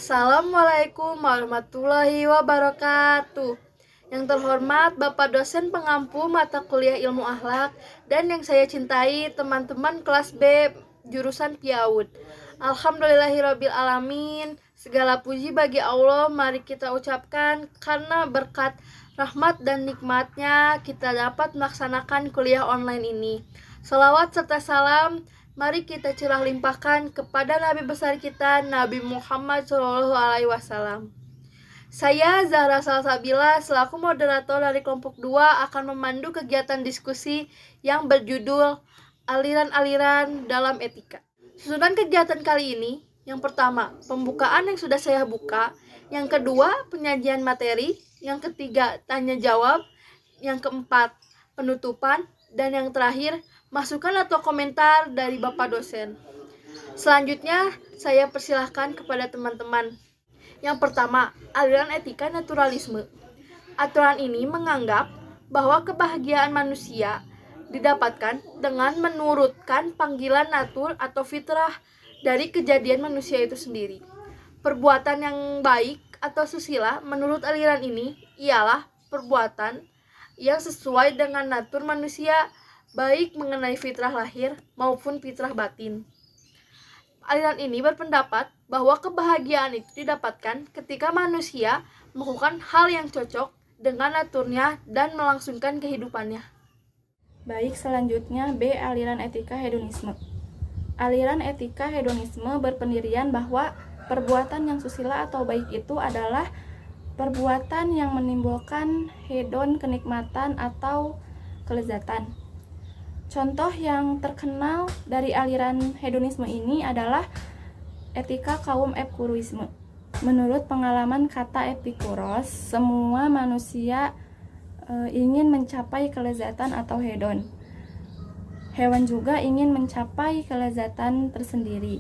Assalamualaikum warahmatullahi wabarakatuh. Yang terhormat Bapak dosen pengampu mata kuliah ilmu akhlak dan yang saya cintai teman-teman kelas B jurusan PIAUD. Alhamdulillahirabbil alamin. Segala puji bagi Allah mari kita ucapkan karena berkat rahmat dan nikmatnya kita dapat melaksanakan kuliah online ini. Salawat serta salam mari kita curah limpahkan kepada Nabi besar kita, Nabi Muhammad SAW. Saya Zahra Salsabila selaku moderator dari kelompok 2 akan memandu kegiatan diskusi yang berjudul Aliran-aliran dalam Etika. Susunan kegiatan kali ini, yang pertama, pembukaan yang sudah saya buka, yang kedua, penyajian materi, yang ketiga, tanya jawab, yang keempat, penutupan, dan yang terakhir, masukan atau komentar dari Bapak dosen. Selanjutnya, saya persilahkan kepada teman-teman. Yang pertama, aliran etika naturalisme. Aturan ini menganggap bahwa kebahagiaan manusia didapatkan dengan menurutkan panggilan natur atau fitrah dari kejadian manusia itu sendiri. Perbuatan yang baik atau susila menurut aliran ini ialah perbuatan yang sesuai dengan natur manusia, baik mengenai fitrah lahir maupun fitrah batin. Aliran ini berpendapat bahwa kebahagiaan itu didapatkan ketika manusia melakukan hal yang cocok dengan naturnya dan melangsungkan kehidupannya. Baik, selanjutnya B. Aliran etika hedonisme. Aliran etika hedonisme berpendirian bahwa perbuatan yang susila atau baik itu adalah perbuatan yang menimbulkan hedon, kenikmatan atau kelezatan. Contoh yang terkenal dari aliran hedonisme ini adalah etika kaum Epikurisme. Menurut pengalaman kata Epikuros, semua manusia ingin mencapai kelezatan atau hedon. Hewan juga ingin mencapai kelezatan tersendiri.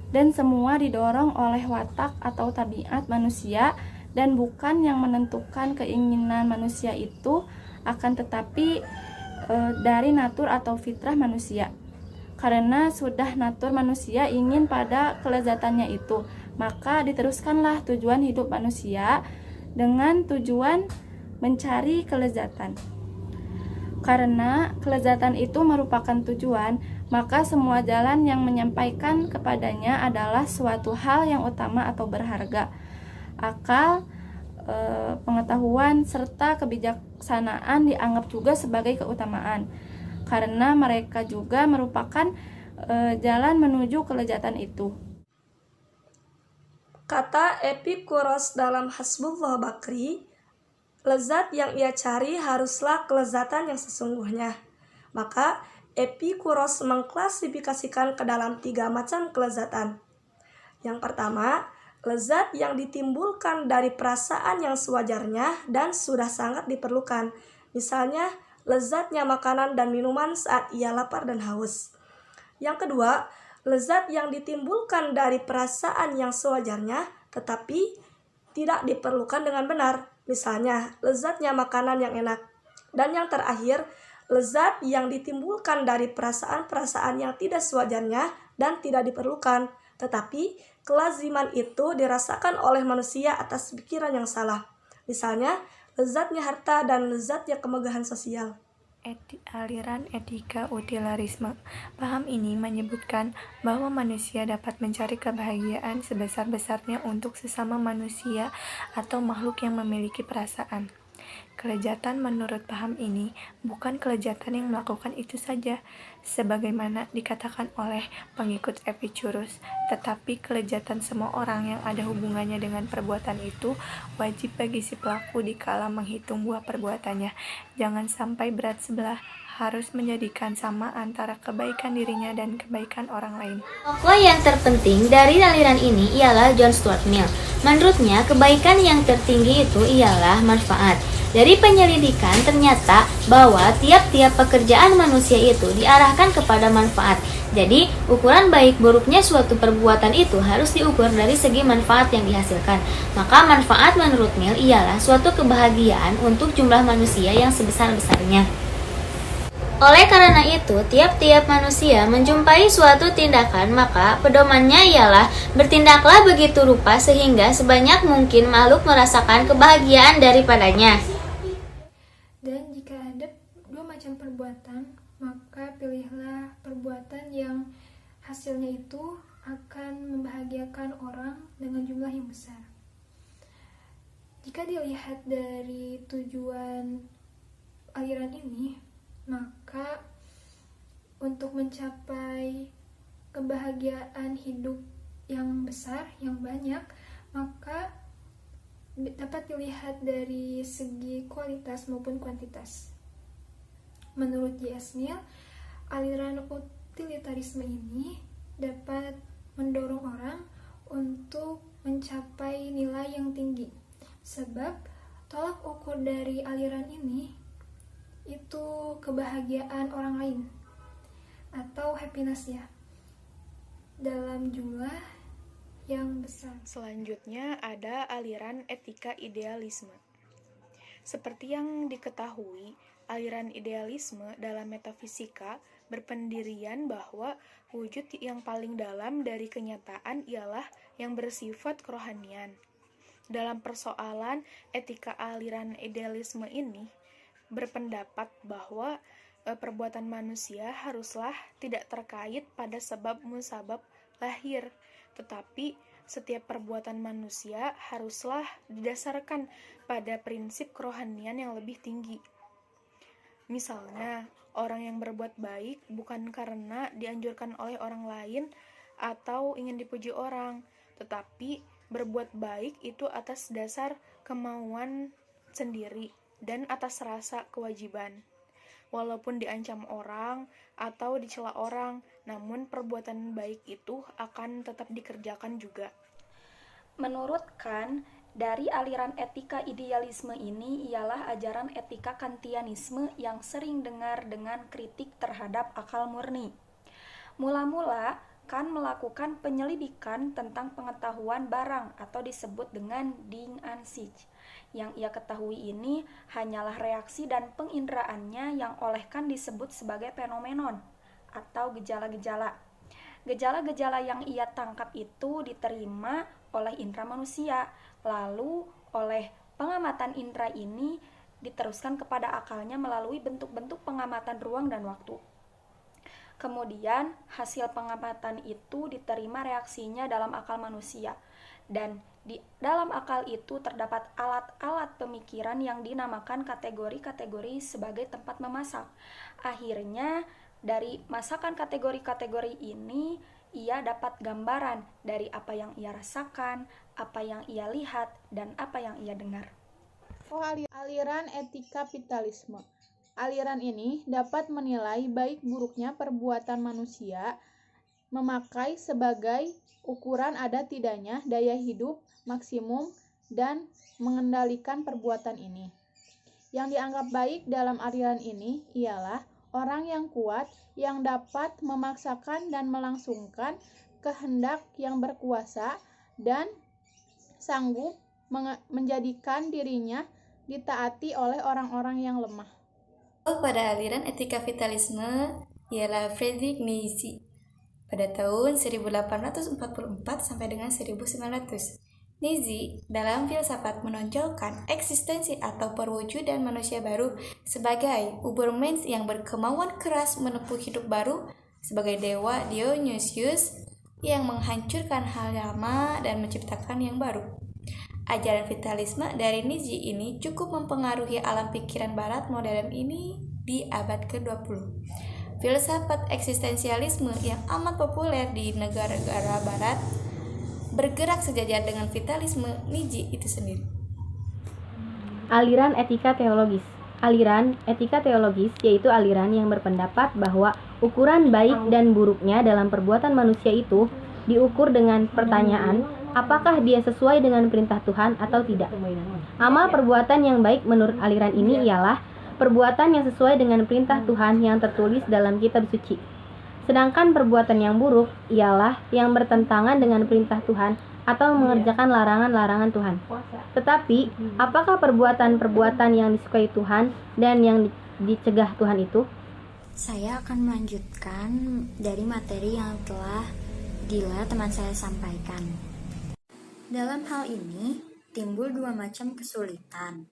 Dan semua didorong oleh watak atau tabiat manusia dan bukan yang menentukan keinginan manusia itu, akan tetapi dari natur atau fitrah manusia. Karena sudah natur manusia ingin pada kelezatannya itu, maka diteruskanlah tujuan hidup manusia dengan tujuan mencari kelezatan. Karena kelezatan itu merupakan tujuan, maka semua jalan yang menyampaikan kepadanya adalah suatu hal yang utama atau berharga. Akal, pengetahuan, serta kebijaksanaan dianggap juga sebagai keutamaan, karena mereka juga merupakan jalan menuju kelezatan itu. Kata Epikuros dalam Hasbullah Bakri, lezat yang ia cari haruslah kelezatan yang sesungguhnya. Maka Epikuros mengklasifikasikan ke dalam 3 macam kelezatan. Yang pertama, lezat yang ditimbulkan dari perasaan yang sewajarnya dan sudah sangat diperlukan. Misalnya, lezatnya makanan dan minuman saat ia lapar dan haus. Yang kedua, lezat yang ditimbulkan dari perasaan yang sewajarnya tetapi tidak diperlukan dengan benar. Misalnya, lezatnya makanan yang enak. Dan yang terakhir, lezat yang ditimbulkan dari perasaan-perasaan yang tidak sewajarnya dan tidak diperlukan, tetapi kelaziman itu dirasakan oleh manusia atas pikiran yang salah. Misalnya, lezatnya harta dan lezatnya kemegahan sosial. Aliran etika utilitarisme. Paham ini menyebutkan bahwa manusia dapat mencari kebahagiaan sebesar-besarnya untuk sesama manusia atau makhluk yang memiliki perasaan. Kelezatan menurut paham ini bukan kelezatan yang melakukan itu saja, sebagaimana dikatakan oleh pengikut Epicurus, tetapi kelezatan semua orang yang ada hubungannya dengan perbuatan itu wajib bagi si pelaku dikala menghitung buah perbuatannya. Jangan sampai berat sebelah, harus menjadikan sama antara kebaikan dirinya dan kebaikan orang lain. Tokoh yang terpenting dari aliran ini ialah John Stuart Mill. Menurutnya, kebaikan yang tertinggi itu ialah manfaat. Dari penyelidikan ternyata bahwa tiap-tiap pekerjaan manusia itu diarahkan kepada manfaat. Jadi, ukuran baik buruknya suatu perbuatan itu harus diukur dari segi manfaat yang dihasilkan. Maka manfaat menurut Mill ialah suatu kebahagiaan untuk jumlah manusia yang sebesar-besarnya. Oleh karena itu, tiap-tiap manusia menjumpai suatu tindakan, maka pedomannya ialah bertindaklah begitu rupa sehingga sebanyak mungkin makhluk merasakan kebahagiaan daripadanya. Dan jika ada dua macam perbuatan, maka pilihlah perbuatan yang hasilnya itu akan membahagiakan orang dengan jumlah yang besar. Jika dilihat dari tujuan aliran ini, maka untuk mencapai kebahagiaan hidup yang besar, yang banyak, maka dapat dilihat dari segi kualitas maupun kuantitas. Menurut J.S. Mill, aliran utilitarisme ini dapat mendorong orang untuk mencapai nilai yang tinggi, sebab tolak ukur dari aliran ini itu kebahagiaan orang lain atau happiness ya, dalam jumlah yang besar. Selanjutnya ada aliran etika idealisme. Seperti yang diketahui, aliran idealisme dalam metafisika berpendirian bahwa wujud yang paling dalam dari kenyataan ialah yang bersifat kerohanian. Dalam persoalan etika aliran idealisme ini, berpendapat bahwa perbuatan manusia haruslah tidak terkait pada sebab musabab lahir, tetapi setiap perbuatan manusia haruslah didasarkan pada prinsip kerohanian yang lebih tinggi. Misalnya, orang yang berbuat baik bukan karena dianjurkan oleh orang lain atau ingin dipuji orang, tetapi berbuat baik itu atas dasar kemauan sendiri dan atas rasa kewajiban. Walaupun diancam orang atau dicela orang, namun perbuatan baik itu akan tetap dikerjakan juga. Menurut Kant, dari aliran etika idealisme ini ialah ajaran etika Kantianisme yang sering dengar dengan kritik terhadap akal murni. Mula-mula, Kant melakukan penyelidikan tentang pengetahuan barang atau disebut dengan Ding an sich. Yang ia ketahui ini hanyalah reaksi dan pengindraannya yang oleh Kant disebut sebagai fenomenon atau gejala-gejala. Gejala-gejala yang ia tangkap itu diterima oleh indera manusia, lalu oleh pengamatan indera ini diteruskan kepada akalnya melalui bentuk-bentuk pengamatan ruang dan waktu. Kemudian hasil pengamatan itu diterima reaksinya dalam akal manusia, dan di dalam akal itu terdapat alat-alat pemikiran yang dinamakan kategori-kategori sebagai tempat memasak. Akhirnya dari masakan kategori-kategori ini ia dapat gambaran dari apa yang ia rasakan, apa yang ia lihat, dan apa yang ia dengar. Aliran etika vitalisme. Aliran ini dapat menilai baik buruknya perbuatan manusia, memakai sebagai ukuran ada tidaknya daya hidup maksimum dan mengendalikan perbuatan ini. Yang dianggap baik dalam aliran ini ialah orang yang kuat yang dapat memaksakan dan melangsungkan kehendak yang berkuasa dan sanggup menjadikan dirinya ditaati oleh orang-orang yang lemah. Pada aliran etika vitalisme ialah Friedrich Nietzsche pada tahun 1844 sampai dengan 1900. Nietzsche dalam filsafat menonjolkan eksistensi atau perwujudan manusia baru sebagai Ubermensch yang berkemauan keras menempuh hidup baru, sebagai dewa Dionysius yang menghancurkan hal lama dan menciptakan yang baru. Ajaran vitalisme dari Nietzsche ini cukup mempengaruhi alam pikiran barat modern ini di abad ke-20. Filsafat eksistensialisme yang amat populer di negara-negara barat bergerak sejajar dengan vitalisme Nietzsche itu sendiri. Aliran etika teologis. Aliran etika teologis yaitu aliran yang berpendapat bahwa ukuran baik dan buruknya dalam perbuatan manusia itu diukur dengan pertanyaan, apakah dia sesuai dengan perintah Tuhan atau tidak. Amal perbuatan yang baik menurut aliran ini ialah perbuatan yang sesuai dengan perintah Tuhan yang tertulis dalam kitab suci. Sedangkan perbuatan yang buruk ialah yang bertentangan dengan perintah Tuhan atau mengerjakan larangan-larangan Tuhan. Tetapi, apakah perbuatan-perbuatan yang disukai Tuhan dan yang dicegah Tuhan itu? Saya akan melanjutkan dari materi yang telah Dila teman saya sampaikan. Dalam hal ini, timbul dua macam kesulitan.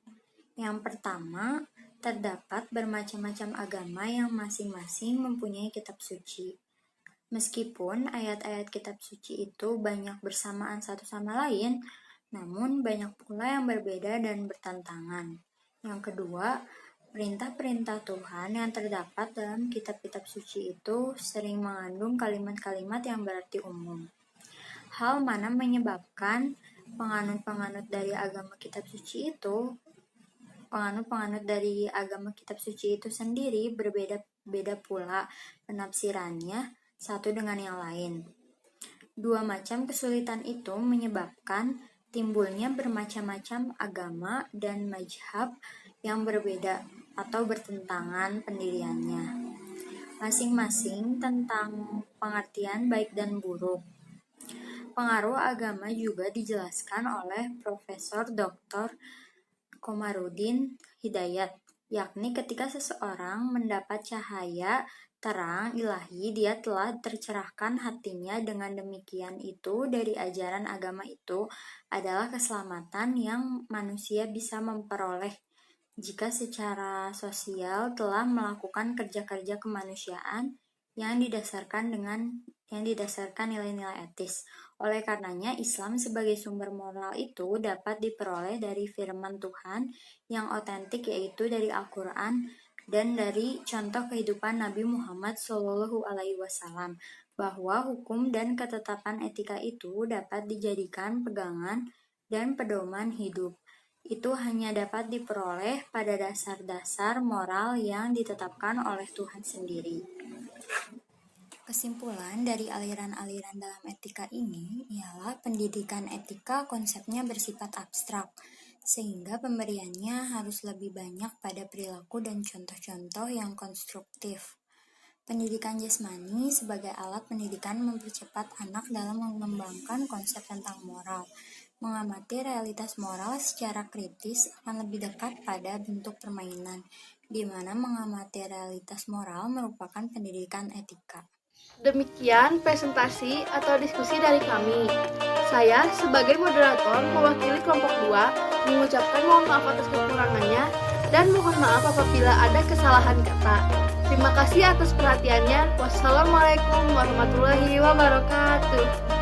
Yang pertama, terdapat bermacam-macam agama yang masing-masing mempunyai kitab suci. Meskipun ayat-ayat kitab suci itu banyak bersamaan satu sama lain, namun banyak pula yang berbeda dan bertentangan. Yang kedua, perintah-perintah Tuhan yang terdapat dalam kitab-kitab suci itu sering mengandung kalimat-kalimat yang berarti umum. Hal mana menyebabkan penganut-penganut dari agama kitab suci itu sendiri berbeda-beda pula penafsirannya satu dengan yang lain. Dua macam kesulitan itu menyebabkan timbulnya bermacam-macam agama dan mazhab yang berbeda atau bertentangan pendiriannya, masing-masing tentang pengertian baik dan buruk. Pengaruh agama juga dijelaskan oleh Profesor Dr. Komarudin Hidayat, yakni ketika seseorang mendapat cahaya terang ilahi, dia telah tercerahkan hatinya. Dengan demikian itu dari ajaran agama itu adalah keselamatan yang manusia bisa memperoleh jika secara sosial telah melakukan kerja-kerja kemanusiaan yang didasarkan nilai-nilai etis. Oleh karenanya, Islam sebagai sumber moral itu dapat diperoleh dari firman Tuhan yang otentik, yaitu dari Al-Quran dan dari contoh kehidupan Nabi Muhammad SAW, bahwa hukum dan ketetapan etika itu dapat dijadikan pegangan dan pedoman hidup. Itu hanya dapat diperoleh pada dasar-dasar moral yang ditetapkan oleh Tuhan sendiri. Kesimpulan dari aliran-aliran dalam etika ini ialah pendidikan etika konsepnya bersifat abstrak, sehingga pemberiannya harus lebih banyak pada perilaku dan contoh-contoh yang konstruktif. Pendidikan jasmani sebagai alat pendidikan mempercepat anak dalam mengembangkan konsep tentang moral. Mengamati realitas moral secara kritis akan lebih dekat pada bentuk permainan, di mana mengamati realitas moral merupakan pendidikan etika. Demikian presentasi atau diskusi dari kami. Saya sebagai moderator mewakili kelompok 2 mengucapkan mohon maaf atas kekurangannya dan mohon maaf apabila ada kesalahan kata. Terima kasih atas perhatiannya. Wassalamualaikum warahmatullahi wabarakatuh.